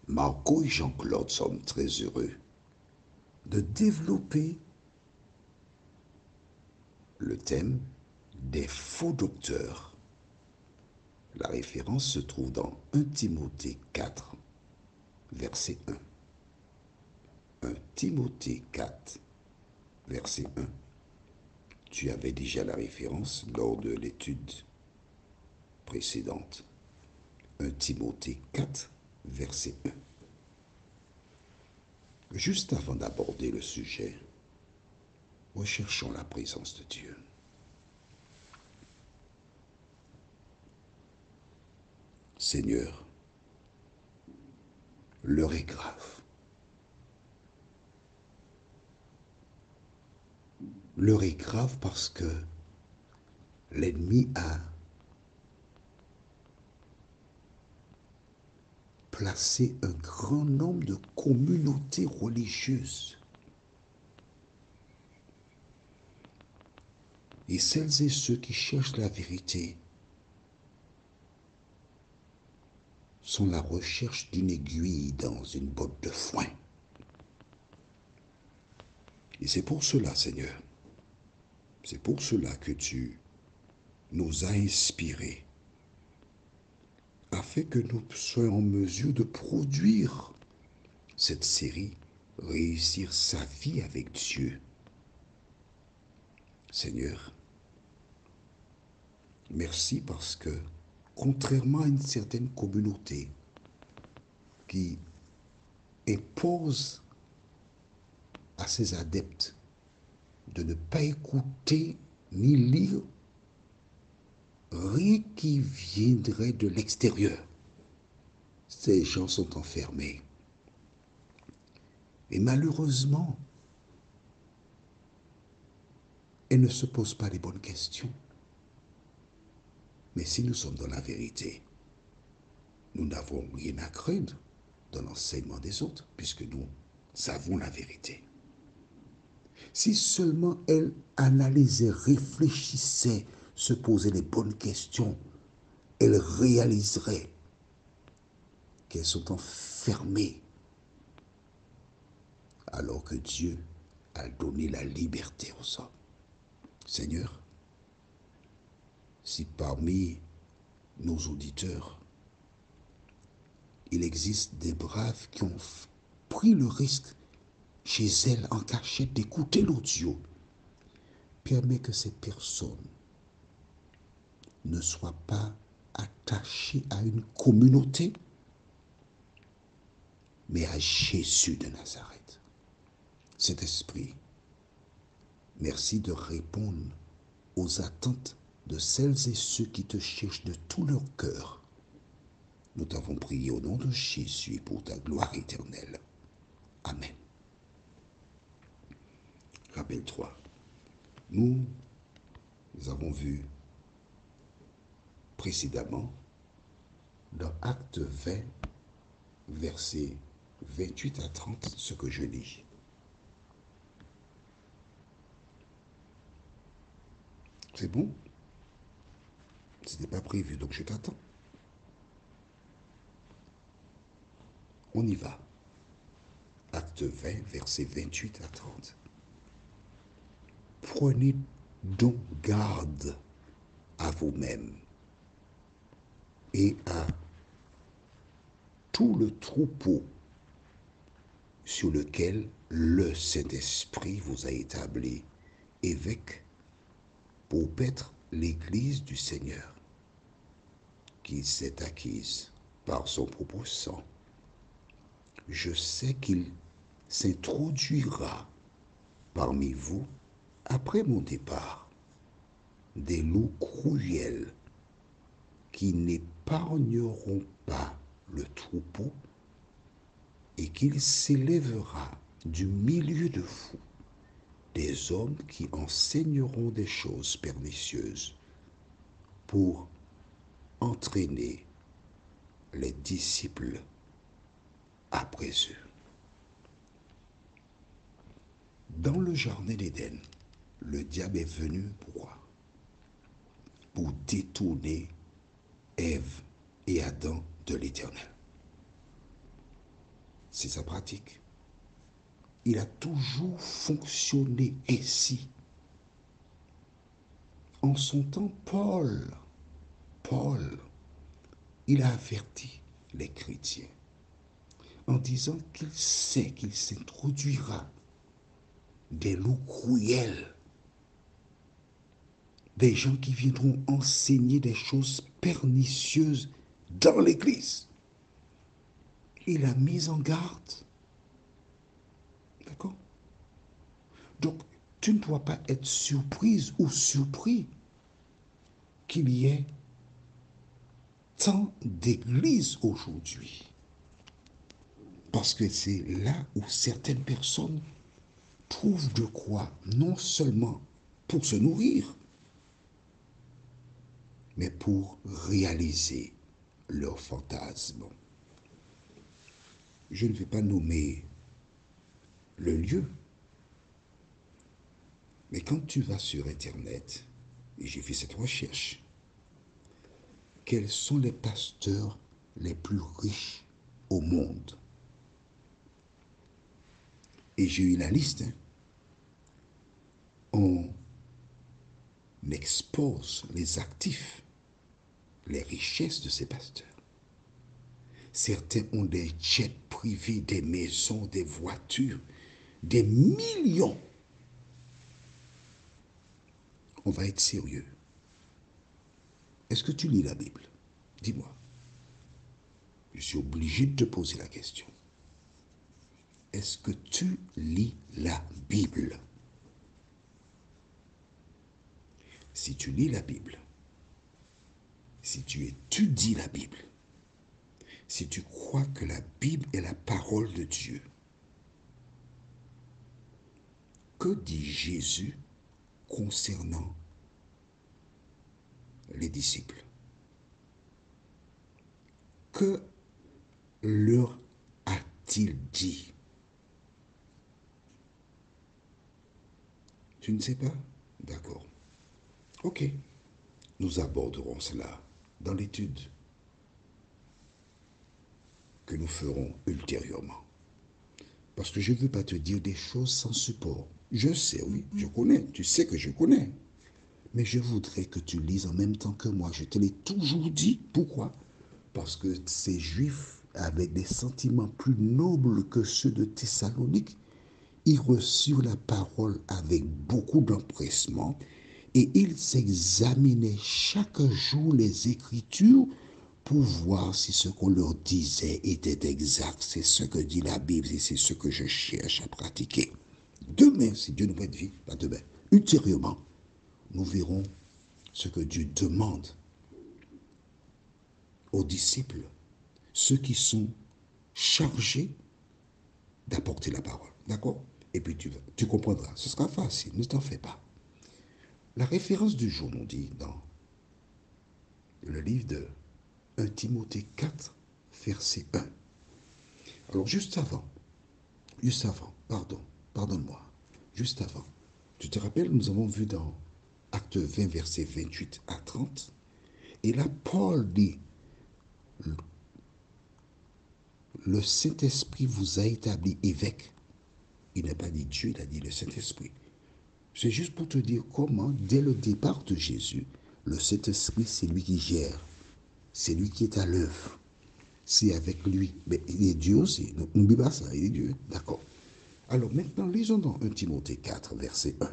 Marco et Jean-Claude sommes très heureux de développer le thème des faux docteurs. La référence se trouve dans 1 Timothée 4, verset 1. 1 Timothée 4, verset 1. Tu avais déjà la référence lors de l'étude précédente. 1 Timothée 4, verset 1. Juste avant d'aborder le sujet, recherchons la présence de Dieu. Seigneur, l'heure est grave. L'heure est grave parce que l'ennemi a placé un grand nombre de communautés religieuses. Et celles et ceux qui cherchent la vérité sont la recherche d'une aiguille dans une botte de foin. Et c'est pour cela, Seigneur, c'est pour cela que tu nous as inspirés, afin que nous soyons en mesure de produire cette série, réussir sa vie avec Dieu. Seigneur, merci parce que, contrairement à une certaine communauté qui impose à ses adeptes de ne pas écouter ni lire rien qui viendrait de l'extérieur, ces gens sont enfermés. Et malheureusement, ils ne se posent pas les bonnes questions. Mais si nous sommes dans la vérité, nous n'avons rien à craindre dans l'enseignement des autres, puisque nous savons la vérité. Si seulement elles analysaient, réfléchissaient, se posaient les bonnes questions, elles réaliseraient qu'elles sont enfermées, alors que Dieu a donné la liberté aux hommes. Seigneur, si parmi nos auditeurs, il existe des braves qui ont pris le risque chez elles en cachette d'écouter l'audio, permet que ces personnes ne soient pas attachées à une communauté, mais à Jésus de Nazareth. Cet esprit, merci de répondre aux attentes de celles et ceux qui te cherchent de tout leur cœur. Nous t'avons prié au nom de Jésus pour ta gloire éternelle. Amen. Rappelle-toi, nous avons vu précédemment dans Acte 20, versets 28 à 30, ce que je lis. C'est bon? Ce n'était pas prévu, donc je t'attends. On y va. Acte 20, versets 28 à 30. Prenez donc garde à vous-mêmes et à tout le troupeau sur lequel le Saint-Esprit vous a établi évêque pour paître l'Église du Seigneur, qui s'est acquise par son propre sang. Je sais qu'il s'introduira parmi vous, après mon départ, des loups cruels qui n'épargneront pas le troupeau et qu'il s'élèvera du milieu de vous des hommes qui enseigneront des choses pernicieuses pour entraîner les disciples après eux. Dans le jardin d'Éden, le diable est venu pour détourner Ève et Adam de l'Éternel. C'est sa pratique. Il a toujours fonctionné ainsi. En son temps, Paul, il a averti les chrétiens en disant qu'il sait qu'il s'introduira des loups cruels, des gens qui viendront enseigner des choses pernicieuses dans l'Église. Il a mis en garde. D'accord? Donc, tu ne dois pas être surprise ou surpris qu'il y ait tant d'églises aujourd'hui. Parce que c'est là où certaines personnes trouvent de quoi, non seulement pour se nourrir, mais pour réaliser leurs fantasmes. Je ne vais pas nommer le lieu, mais quand tu vas sur Internet, et j'ai fait cette recherche, quels sont les pasteurs les plus riches au monde? Et j'ai eu la liste. On expose les actifs, les richesses de ces pasteurs. Certains ont des jets privés, des maisons, des voitures, des millions. On va être sérieux. Est-ce que tu lis la Bible? Dis-moi. Je suis obligé de te poser la question. Est-ce que tu lis la Bible? Si tu lis la Bible, si tu étudies la Bible, si tu crois que la Bible est la parole de Dieu, que dit Jésus concernant les disciples? Que leur a-t-il dit? Tu ne sais pas? D'accord. Ok. Nous aborderons cela dans l'étude que nous ferons ultérieurement. Parce que je ne veux pas te dire des choses sans support. Je sais, oui, je connais. Tu sais que je connais. Mais je voudrais que tu lises en même temps que moi. Je te l'ai toujours dit. Pourquoi? Parce que ces Juifs, avec des sentiments plus nobles que ceux de Thessalonique, ils reçurent la parole avec beaucoup d'empressement et ils examinaient chaque jour les Écritures pour voir si ce qu'on leur disait était exact. C'est ce que dit la Bible et c'est ce que je cherche à pratiquer. Demain, si Dieu nous prête vie, pas demain, ultérieurement, nous verrons ce que Dieu demande aux disciples, ceux qui sont chargés d'apporter la parole. D'accord? Et puis tu comprendras. Ce sera facile, ne t'en fais pas. La référence du jour nous dit dans le livre de 1 Timothée 4, verset 1. Alors pardonne-moi, juste avant, tu te rappelles, nous avons vu dans Acte 20, verset 28 à 30, et là, Paul dit, le Saint-Esprit vous a établi évêque. Il n'a pas dit Dieu, il a dit le Saint-Esprit. C'est juste pour te dire comment, dès le départ de Jésus, le Saint-Esprit, c'est lui qui gère. C'est lui qui est à l'œuvre. C'est avec lui. Mais il est Dieu aussi. N'oublie pas ça, il est Dieu. D'accord. Alors maintenant, lisons dans 1 Timothée 4, verset 1.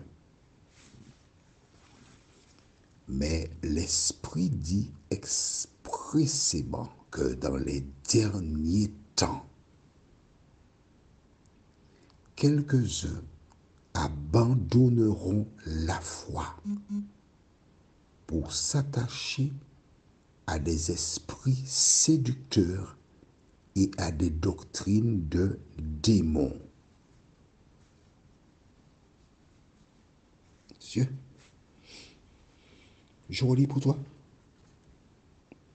Mais l'Esprit dit expressément que dans les derniers temps, quelques-uns abandonneront la foi pour s'attacher à des esprits séducteurs et à des doctrines de démons. Dieu, je relis pour toi.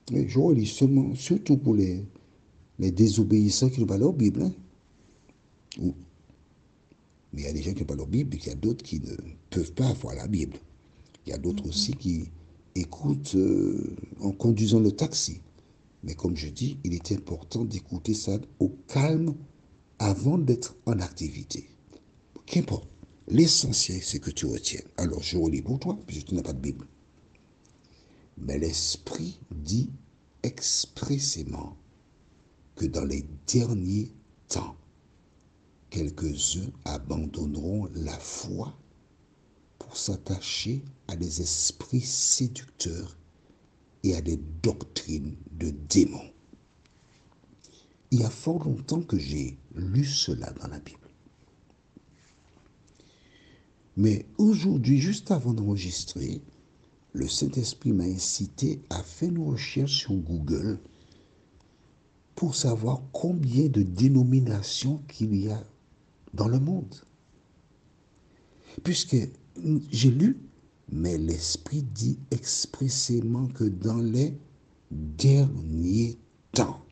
Je relis seulement, surtout pour les désobéissants qui n'ont pas leur Bible. Hein? Mais il y a des gens qui n'ont pas leur Bible et il y a d'autres qui ne peuvent pas avoir la Bible. Il y a d'autres aussi qui écoutent en conduisant le taxi. Mais comme je dis, il est important d'écouter ça au calme avant d'être en activité. Qu'importe. L'essentiel, c'est que tu retiennes. Alors, je relis pour toi, puisque tu n'as pas de Bible. Mais l'Esprit dit expressément que dans les derniers temps, quelques-uns abandonneront la foi pour s'attacher à des esprits séducteurs et à des doctrines de démons. Il y a fort longtemps que j'ai lu cela dans la Bible. Mais aujourd'hui, juste avant d'enregistrer, le Saint-Esprit m'a incité à faire une recherche sur Google pour savoir combien de dénominations qu'il y a dans le monde. Puisque j'ai lu, mais l'Esprit dit expressément que dans les derniers temps.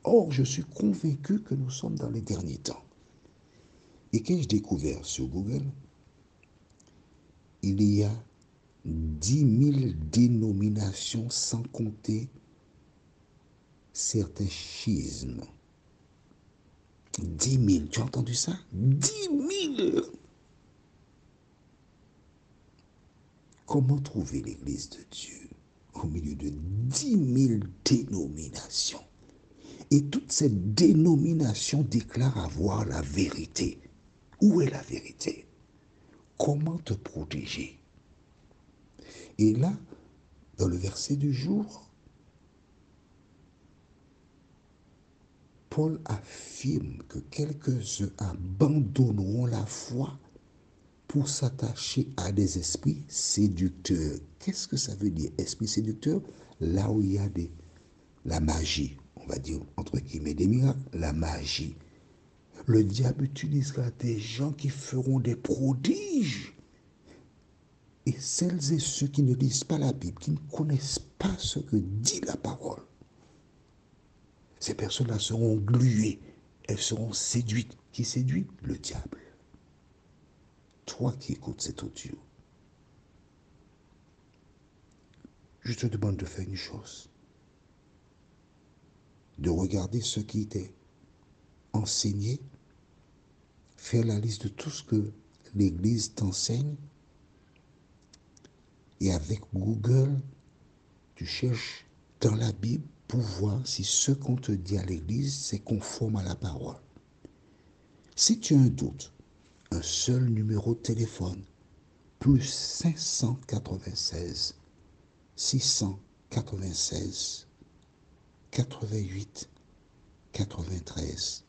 Or, je suis convaincu que nous sommes dans les derniers temps. Et quand j'ai découvert sur Google, il y a 10 000 dénominations sans compter certains schismes. 10 000, tu as entendu ça? 10 000! Comment trouver l'Église de Dieu au milieu de 10 000 dénominations? Et toutes ces dénominations déclarent avoir la vérité. Où est la vérité? Comment te protéger? Et là, dans le verset du jour, Paul affirme que quelques-uns abandonneront la foi pour s'attacher à des esprits séducteurs. Qu'est-ce que ça veut dire, esprit séducteur? Là où il y a la magie, on va dire entre guillemets des miracles, la magie. Le diable utilisera des gens qui feront des prodiges. Et celles et ceux qui ne lisent pas la Bible, qui ne connaissent pas ce que dit la parole, ces personnes-là seront gluées, elles seront séduites. Qui séduit? Le diable. Toi qui écoutes cet audio, je te demande de faire une chose, de regarder ce qui t'est enseigné, faire la liste de tout ce que l'Église t'enseigne, et avec Google, tu cherches dans la Bible pour voir si ce qu'on te dit à l'Église, c'est conforme à la parole. Si tu as un doute, un seul numéro de téléphone, plus 596 696 88 93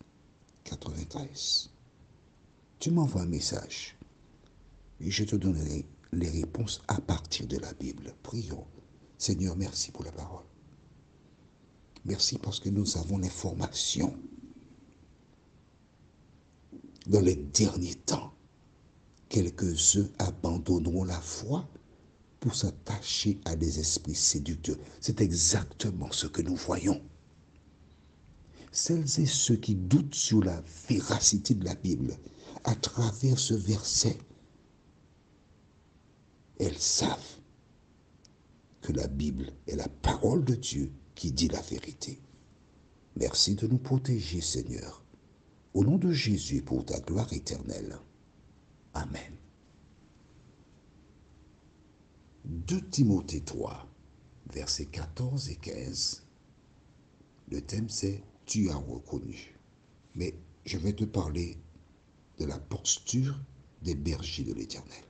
93. Tu m'envoies un message et je te donnerai les réponses à partir de la Bible. Prions. Seigneur, merci pour la parole. Merci parce que nous avons l'information. Dans les derniers temps, quelques-uns abandonneront la foi pour s'attacher à des esprits séducteurs. C'est exactement ce que nous voyons. Celles et ceux qui doutent sur la véracité de la Bible, à travers ce verset, elles savent que la Bible est la parole de Dieu qui dit la vérité. Merci de nous protéger, Seigneur. Au nom de Jésus, pour ta gloire éternelle. Amen. 2 Timothée 3, versets 14 et 15. Le thème c'est « Tu as reconnu ». Mais je vais te parler de la posture des bergers de l'Éternel.